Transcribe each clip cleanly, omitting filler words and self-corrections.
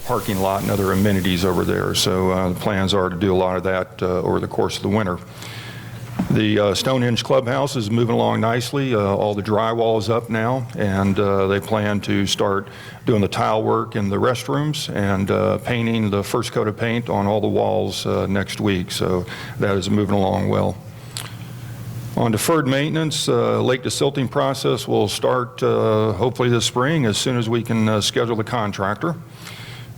parking lot and other amenities over there. So the plans are to do a lot of that over the course of the winter. The Stonehenge Clubhouse is moving along nicely. All the drywall is up now, and they plan to start doing the tile work in the restrooms and painting the first coat of paint on all the walls next week. So that is moving along well. On deferred maintenance, lake desilting process will start hopefully this spring as soon as we can schedule the contractor.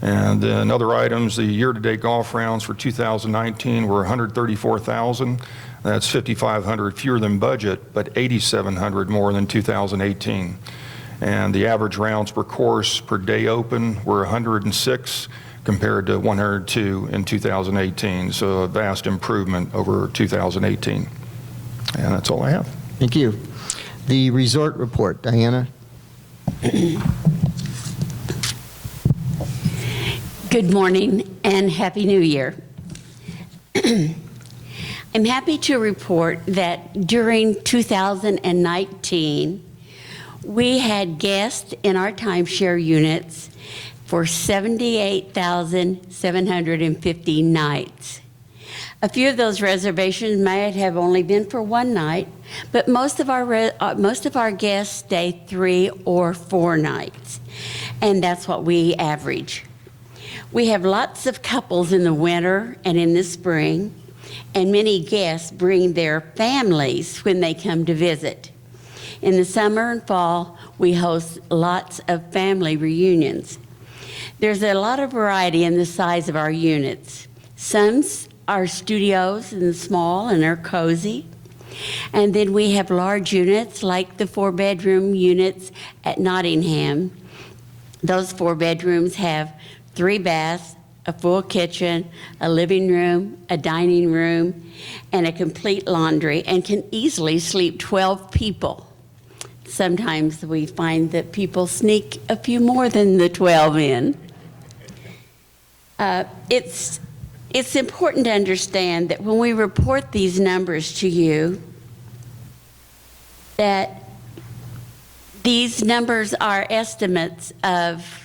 And then other items, the year-to-date golf rounds for 2019 were 134,000. That's 5,500 fewer than budget, but 8,700 more than 2018. And the average rounds per course per day open were 106 compared to 102 in 2018. So a vast improvement over 2018. And that's all I have. Thank you. The resort report, Diana. Good morning and Happy New Year. I'm happy to report that during 2019, we had guests in our timeshare units for 78,750 nights. A few of those reservations might have only been for one night, but most of our guests stay 3 or 4 nights, and that's what we average. We have lots of couples in the winter and in the spring, and many guests bring their families when they come to visit. In the summer and fall, we host lots of family reunions. There's a lot of variety in the size of our units. Some are studios and small and are cozy. And then we have large units like the 4-bedroom units at Nottingham. Those 4 bedrooms have 3 baths, a full kitchen, a living room, a dining room, and a complete laundry, and can easily sleep 12 people. Sometimes we find that people sneak a few more than the 12 in. It's important to understand that when we report these numbers to you, that these numbers are estimates of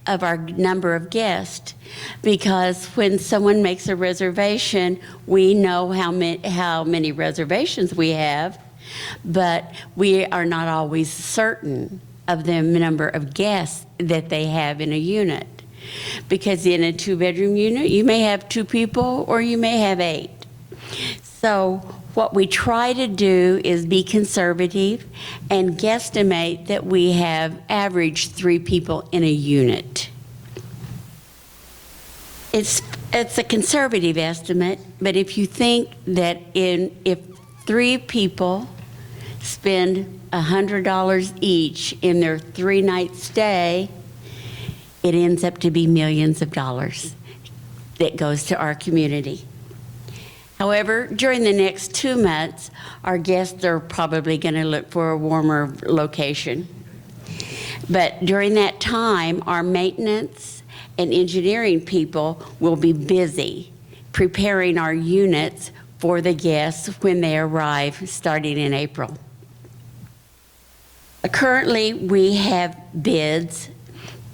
our number of guests, because when someone makes a reservation, we know how many reservations we have, but we are not always certain of the number of guests that they have in a unit. Because in a 2-bedroom unit, you may have 2 people or you may have 8. So what we try to do is be conservative and guesstimate that we have averaged 3 people in a unit. It's a conservative estimate, but if you think that if 3 people spend $100 each in their 3-night stay, it ends up to be millions of dollars that goes to our community. However, during the next 2 months, our guests are probably going to look for a warmer location. But during that time, our maintenance and engineering people will be busy preparing our units for the guests when they arrive starting in April. Currently, we have bids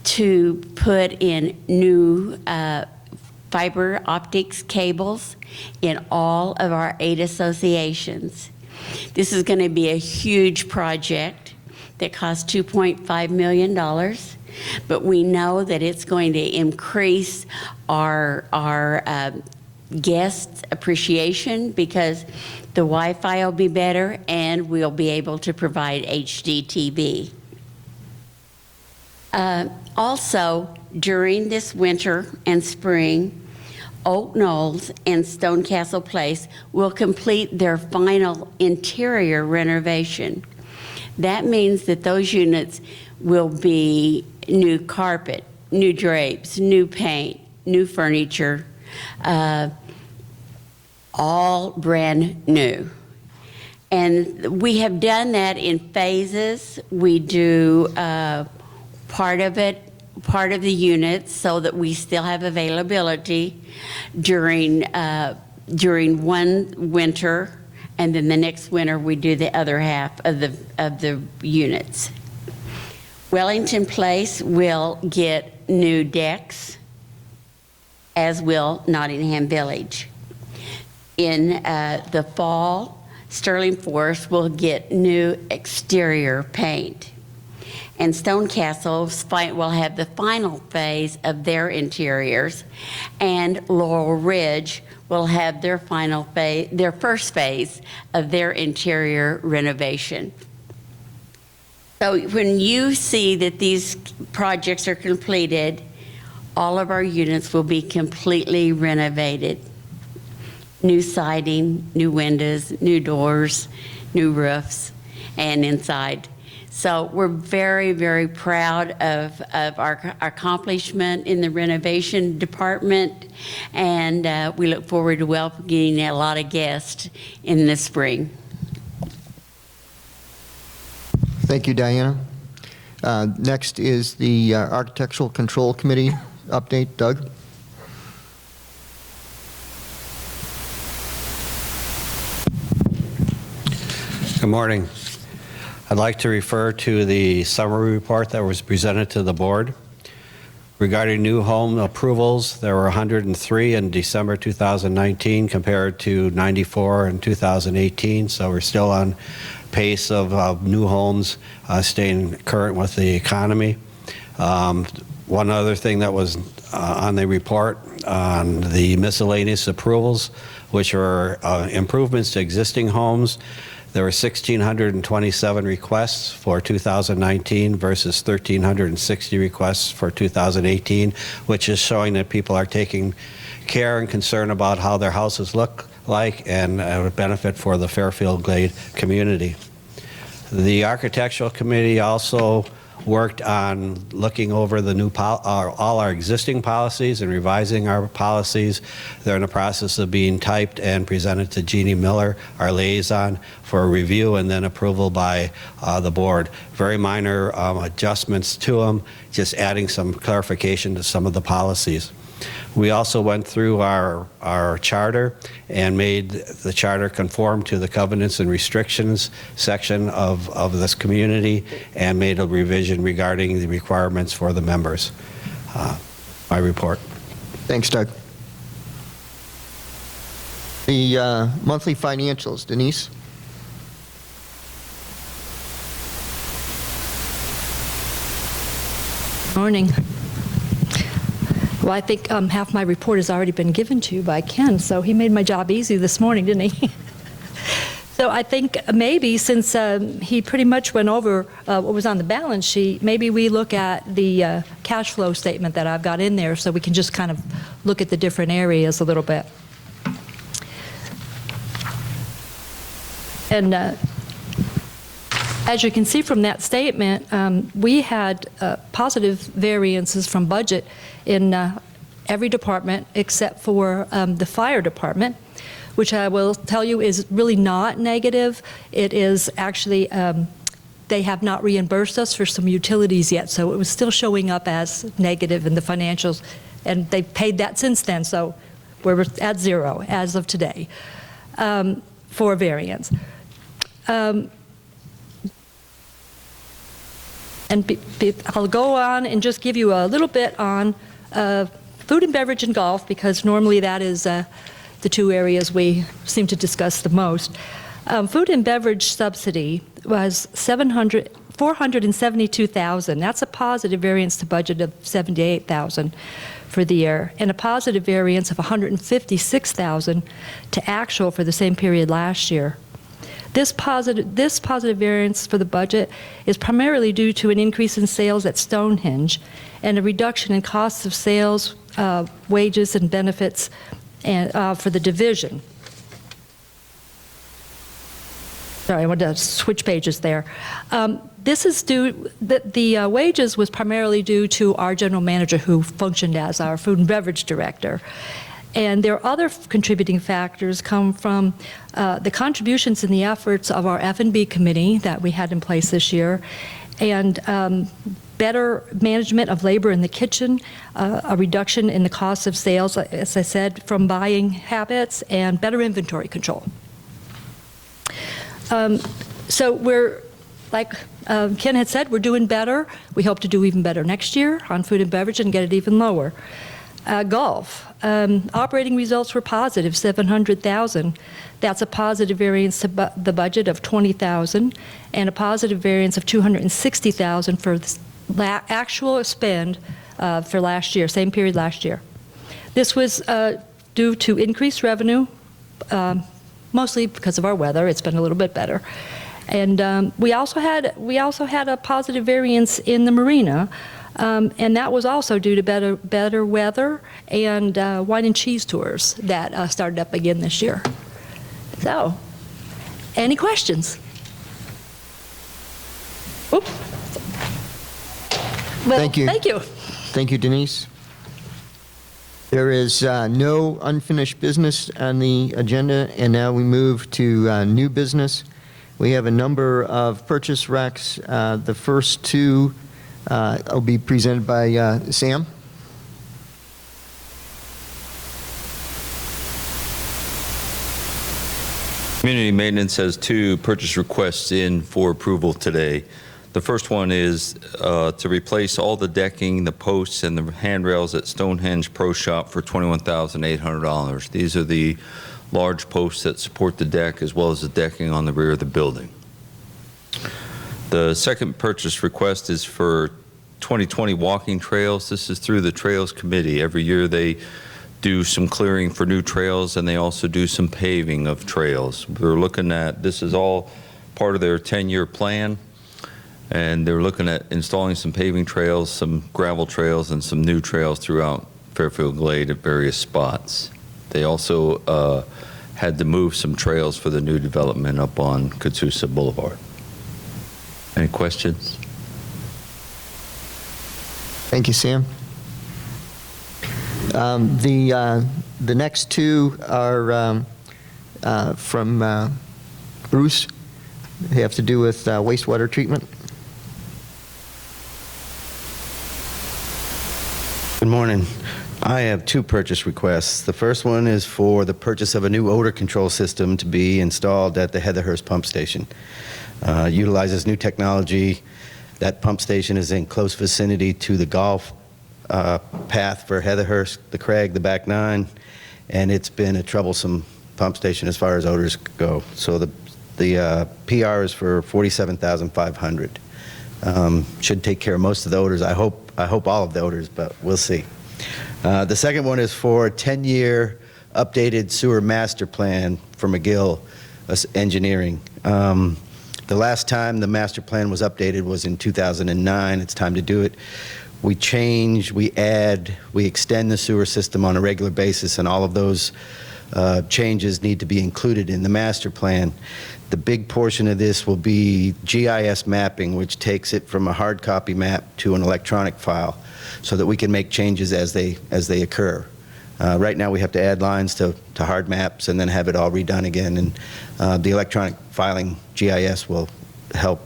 to put in new fiber optics cables in all of our 8 associations. This is going to be a huge project that costs $2.5 million, but we know that it's going to increase our guest appreciation because the Wi-Fi will be better and we'll be able to provide HD TV. Also, during this winter and spring, Oak Knolls and Stonecastle Place will complete their final interior renovation. That means that those units will be new carpet, new drapes, new paint, new furniture, all brand new. And we have done that in phases. We do part of the units so that we still have availability during one winter, and then the next winter we do the other half of the units. Wellington Place will get new decks, as will Nottingham Village. In the fall, Sterling Forest will get new exterior paint. And Stone Castle will have the final phase of their interiors, and Laurel Ridge will have their first phase of their interior renovation. So when you see that these projects are completed, all of our units will be completely renovated. New siding, new windows, new doors, new roofs, and inside. So we're very, very proud of our accomplishment in the renovation department, and we look forward to welcoming a lot of guests in the spring. Thank you, Diana. Next is the Architectural Control Committee update. Doug? Good morning. I'd like to refer to the summary report that was presented to the board. Regarding new home approvals, there were 103 in December 2019 compared to 94 in 2018, so we're still on pace of new homes staying current with the economy. One other thing that was on the report on the miscellaneous approvals, which are improvements to existing homes. There were 1,627 requests for 2019 versus 1,360 requests for 2018, which is showing that people are taking care and concern about how their houses look like and a benefit for the Fairfield Glade community. The Architectural Committee also worked on looking over the new all our existing policies and revising our policies. They're in the process of being typed and presented to Jeannie Miller, our liaison, for review and then approval by the board. Very minor adjustments to them, just adding some clarification to some of the policies. We also went through our charter and made the charter conform to the covenants and restrictions section of this community and made a revision regarding the requirements for the members. My report. Thanks, Doug. The monthly financials. Denise? Morning. Well, I think half my report has already been given to you by Ken, so he made my job easy this morning, didn't he? So I think maybe since he pretty much went over what was on the balance sheet, maybe we look at the cash flow statement that I've got in there so we can just kind of look at the different areas a little bit. And as you can see from that statement, we had positive variances from budget in every department except for the fire department, which I will tell you is really not negative. It is actually, they have not reimbursed us for some utilities yet, so it was still showing up as negative in the financials, and they've paid that since then, so we're at zero as of today for variance. I'll go on and just give you a little bit on food and beverage and golf, because normally that is the two areas we seem to discuss the most. Food and beverage subsidy was $472,000. That's a positive variance to budget of $78,000 for the year, and a positive variance of $156,000 to actual for the same period last year. This positive variance for the budget is primarily due to an increase in sales at Stonehenge and a reduction in costs of sales, wages, and benefits for the division. Sorry, I wanted to switch pages there. This is due, the wages was primarily due to our general manager who functioned as our food and beverage director. And their other contributing factors come from the contributions and the efforts of our F&B committee that we had in place this year, and better management of labor in the kitchen, a reduction in the cost of sales, as I said, from buying habits, and better inventory control. So we're, like Ken had said, we're doing better. We hope to do even better next year on food and beverage and get it even lower. Golf. Operating results were positive, $700,000. That's a positive variance to the budget of $20,000 and a positive variance of $260,000 for the actual spend for last year, same period last year. This was due to increased revenue, mostly because of our weather. It's been a little bit better. And we also had a positive variance in the marina, and that was also due to better weather and wine and cheese tours that started up again this year. So, any questions? Oop. Well, Thank you. Thank you. Thank you, Denise. There is no unfinished business on the agenda, and now we move to new business. We have a number of purchase recs. The first two will be presented by Sam. Community Maintenance has two purchase requests in for approval today. The first one is to replace all the decking, the posts, and the handrails at Stonehenge Pro Shop for $21,800. These are the large posts that support the deck as well as the decking on the rear of the building. The second purchase request is for 2020 walking trails. This is through the Trails Committee. Every year they do some clearing for new trails, and they also do some paving of trails. We're looking at, this is all part of their 10-year plan, and they're looking at installing some paving trails, some gravel trails, and some new trails throughout Fairfield Glade at various spots. They also had to move some trails for the new development up on Catsusa Boulevard. Any questions? Thank you, Sam. The next two are from Bruce. They have to do with wastewater treatment. Good morning. I have two purchase requests. The first one is for the purchase of a new odor control system to be installed at the Heatherhurst pump station. Utilizes new technology. That pump station is in close vicinity to the golf path for Heatherhurst, the Craig, the back nine, and it's been a troublesome pump station as far as odors go. So the PR is for $47,500. Should take care of most of the odors. I hope all of the odors, but we'll see. The second one is for a 10-year updated sewer master plan for McGill Engineering. The last time the master plan was updated was in 2009. It's time to do it. We change, we add, we extend the sewer system on a regular basis, and all of those changes need to be included in the master plan. The big portion of this will be GIS mapping, which takes it from a hard copy map to an electronic file so that we can make changes as they occur. Right now we have to add lines to hard maps and then have it all redone again, and the electronic filing GIS will help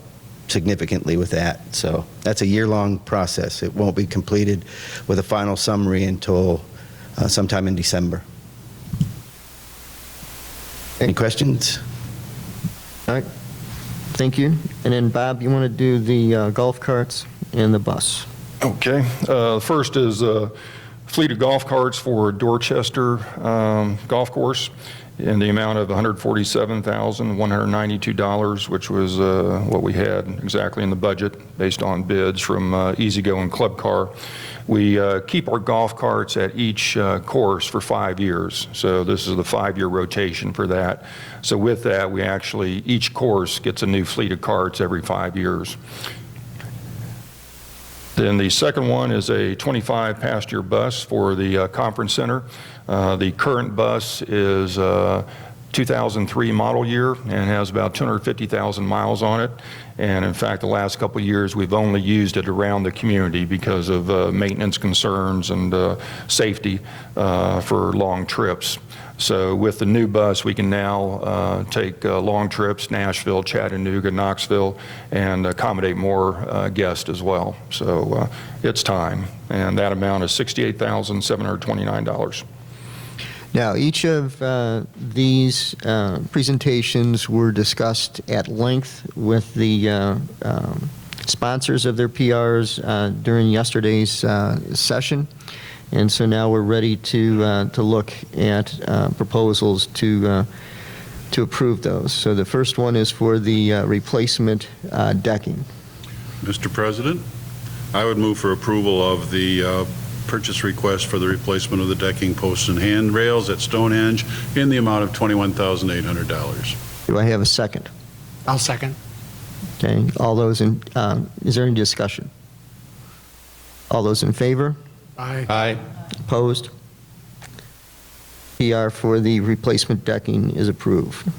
significantly with that. So that's a year-long process. It won't be completed with a final summary until sometime in December. Any questions? All right. Thank you. And then, Bob, you want to do the golf carts and the bus? Okay. First is a fleet of golf carts for Dorchester Golf Course in the amount of $147,192, which was what we had exactly in the budget based on bids from Easygo and Club Car. We keep our golf carts at each course for 5 years. So this is the 5-year rotation for that. So with that, we actually, each course gets a new fleet of carts every 5 years. Then the second one is a 25-passenger bus for the conference center. The current bus is 2003 model year and has about 250,000 miles on it. And in fact, the last couple of years, we've only used it around the community because of maintenance concerns and safety for long trips. So with the new bus, we can now take long trips, Nashville, Chattanooga, Knoxville, and accommodate more guests as well. So it's time. And that amount is $68,729. Now, each of these presentations were discussed at length with the sponsors of their PRs during yesterday's session. And so now we're ready to look at proposals to approve those. So the first one is for the replacement decking. Mr. President, I would move for approval of the purchase request for the replacement of the decking posts and handrails at Stonehenge in the amount of $21,800. Do I have a second? I'll second. Okay, all those in, is there any discussion? All those in favor? Aye. Aye. Opposed? PR for the replacement decking is approved.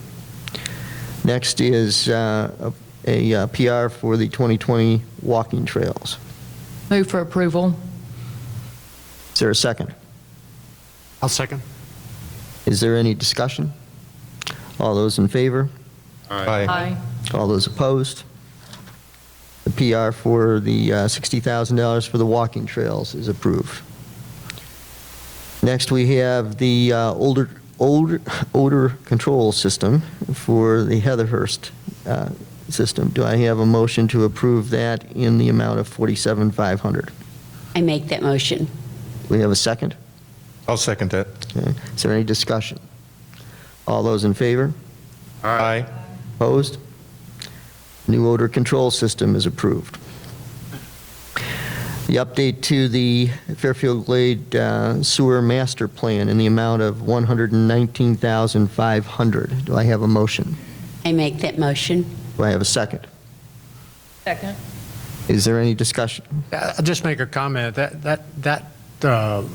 Next is a PR for the 2020 walking trails. Move for approval. Is there a second? I'll second. Is there any discussion? All those in favor? Aye. All those opposed? The PR for the $60,000 for the walking trails is approved. Next, we have the odor control system for the Heatherhurst system. Do I have a motion to approve that in the amount of $47,500? I make that motion. Do we have a second? I'll second that. Okay. Is there any discussion? All those in favor? Aye. Opposed? New odor control system is approved. The update to the Fairfield Glade sewer master plan in the amount of $119,500. Do I have a motion? I make that motion. Do I have a second? Second. Is there any discussion? I'll just make a comment. That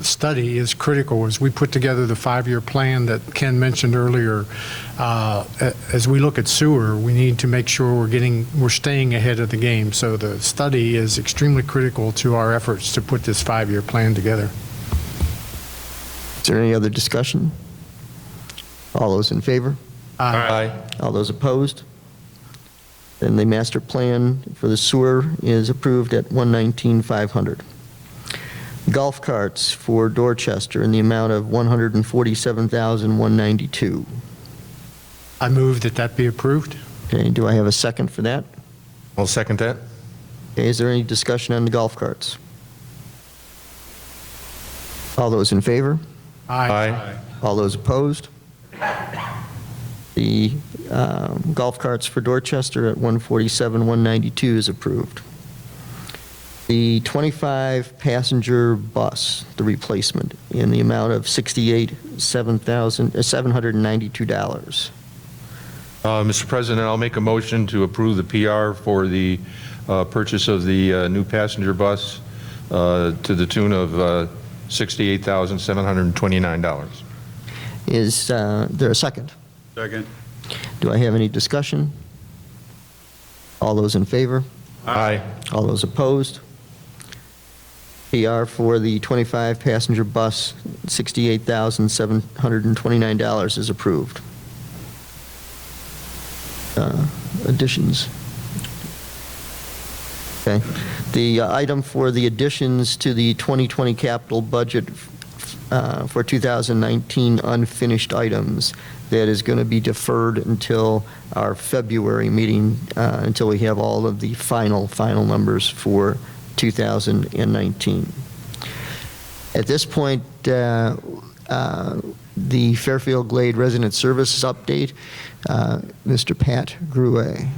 study is critical as we put together the 5-year plan that Ken mentioned earlier. As we look at sewer, we need to make sure we're staying ahead of the game. So the study is extremely critical to our efforts to put this 5-year plan together. Is there any other discussion? All those in favor? Aye. All those opposed? Then the master plan for the sewer is approved at $119,500. Golf carts for Dorchester in the amount of $147,192. I move that be approved. Okay, do I have a second for that? I'll second that. Okay, is there any discussion on the golf carts? All those in favor? Aye. All those opposed? The golf carts for Dorchester at $147,192 is approved. The 25-passenger bus, the replacement, in the amount of $792. Mr. President, I'll make a motion to approve the PR for the purchase of the new passenger bus to the tune of $68,729. Is there a second? Second. Do I have any discussion? All those in favor? Aye. All those opposed? PR for the 25-passenger bus, $68,729 is approved. Additions. Okay. The item for the additions to the 2020 capital budget for 2019 unfinished items, that is going to be deferred until our February meeting, until we have all of the final numbers for 2019. At this point, the Fairfield Glade Resident Services update, Mr. Pat Gruet.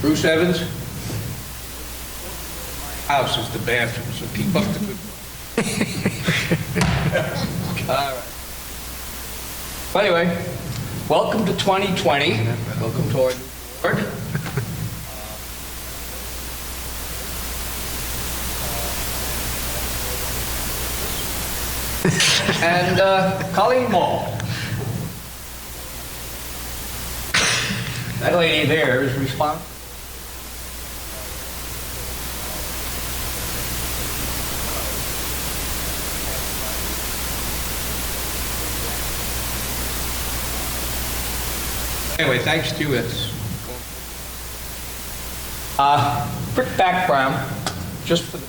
Bruce Evans. House is the bathroom, so keep up the good work. All right. Well, anyway, welcome to 2020. Welcome to our new board. And Colleen Mall. That lady there is responsible. Anyway, thanks to you. It's quick background, just for the